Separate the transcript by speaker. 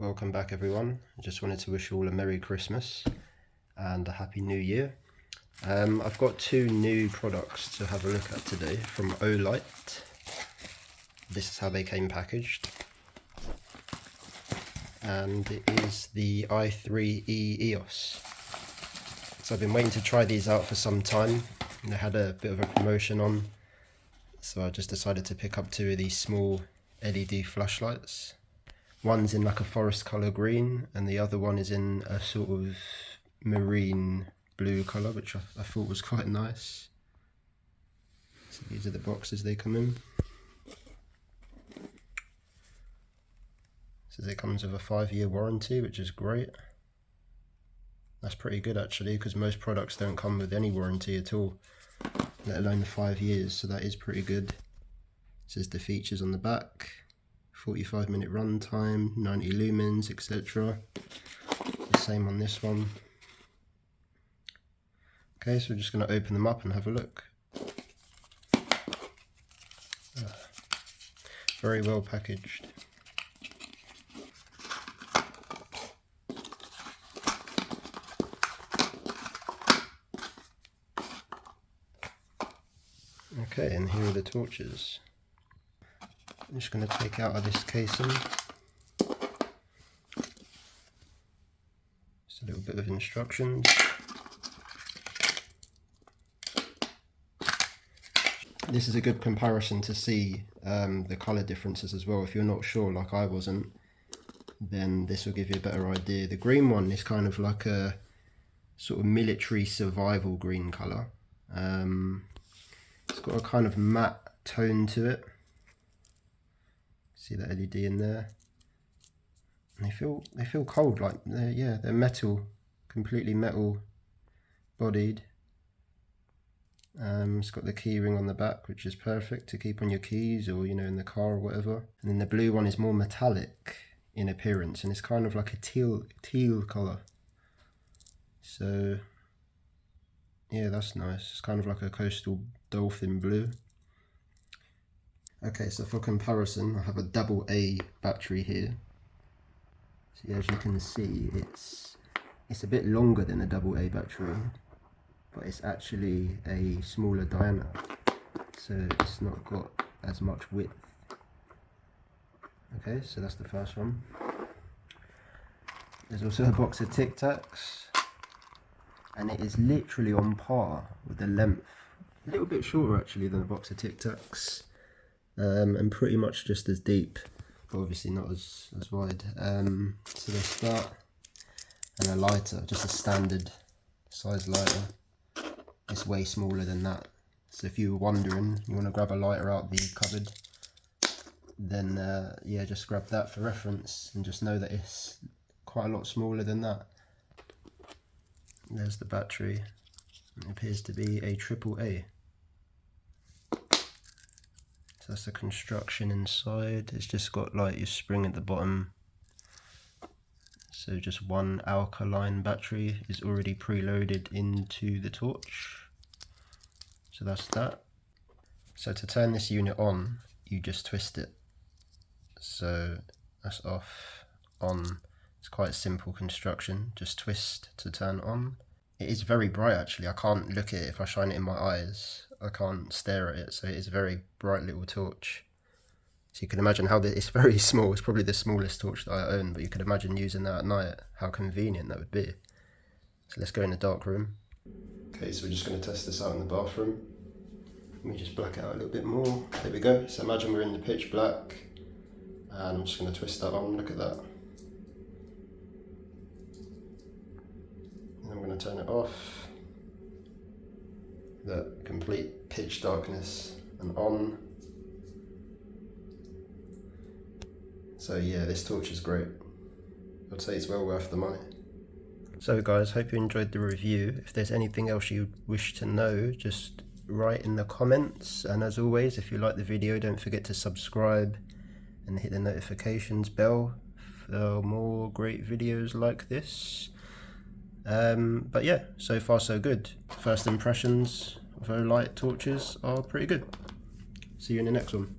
Speaker 1: welcome back everyone. I just wanted to wish you all a Merry Christmas and a Happy New Year. I've got two new products to have a look at today from Olight. This is how they came packaged. And it is the i3E EOS. So I've been waiting to try these out for some time. They had a bit of a promotion on, so I just decided to pick up two of these small LED flashlights. One's in like a forest colour green and the other one is in a sort of marine blue colour, which I thought was quite nice. So these are the boxes they come in. So it comes with a 5-year warranty, which is great. That's pretty good actually, because most products don't come with any warranty at all, let alone 5 years, so that is pretty good. It says the features on the back. 45-minute run time, 90 lumens, etc. The same on this one. Okay, so we're just going to open them up and have a look. Very well packaged. Okay, and here are the torches. I'm just going to take out of this casing. Just a little bit of instructions. This is a good comparison to see the colour differences as well. If you're not sure, like I wasn't, then this will give you a better idea. The green one is kind of like a sort of military survival green colour. It's got a kind of matte tone to it. See the LED in there, and they feel cold, like they're metal, completely metal bodied. It's got the key ring on the back, which is perfect to keep on your keys or in the car or whatever. And then the blue one is more metallic in appearance and it's kind of like a teal colour. So yeah, that's nice. It's kind of like a coastal dolphin blue. Okay, so for comparison, I have a AA battery here. So as you can see, it's a bit longer than a AA battery, but it's actually a smaller diameter, so it's not got as much width. Okay, so that's the first one. There's also a box of Tic Tacs, and it is literally on par with the length. A little bit shorter actually than a box of Tic Tacs. And pretty much just as deep, but obviously not as wide. So there's that, and a lighter, just a standard size lighter. It's way smaller than that, so if you were wondering, you want to grab a lighter out the cupboard, then yeah, just grab that for reference and just know that it's quite a lot smaller than that. There's the battery. It appears to be a AAA. So that's the construction inside. It's just got like your spring at the bottom. So just one alkaline battery is already preloaded into the torch. So that's that. So to turn this unit on, you just twist it. So that's off, on. It's quite a simple construction. Just twist to turn on. It is very bright actually. I can't look at it if I shine it in my eyes. I can't stare at it, so it is a very bright little torch. So you can imagine how it's very small. It's probably the smallest torch that I own, but you could imagine using that at night, how convenient that would be. So let's go in the dark room. Okay, so we're just going to test this out in the bathroom. Let me just black it out a little bit more. There we go. So imagine we're in the pitch black, and I'm just going to twist that on. Look at that. And I'm going to turn it off. The complete pitch darkness, and on. So yeah, this torch is great. I'd say it's well worth the money. So guys, hope you enjoyed the review. If there's anything else you wish to know, just write in the comments. And as always, if you like the video, don't forget to subscribe and hit the notifications bell for more great videos like this. But yeah, so far so good. First impressions of Olight torches are pretty good. See you in the next one.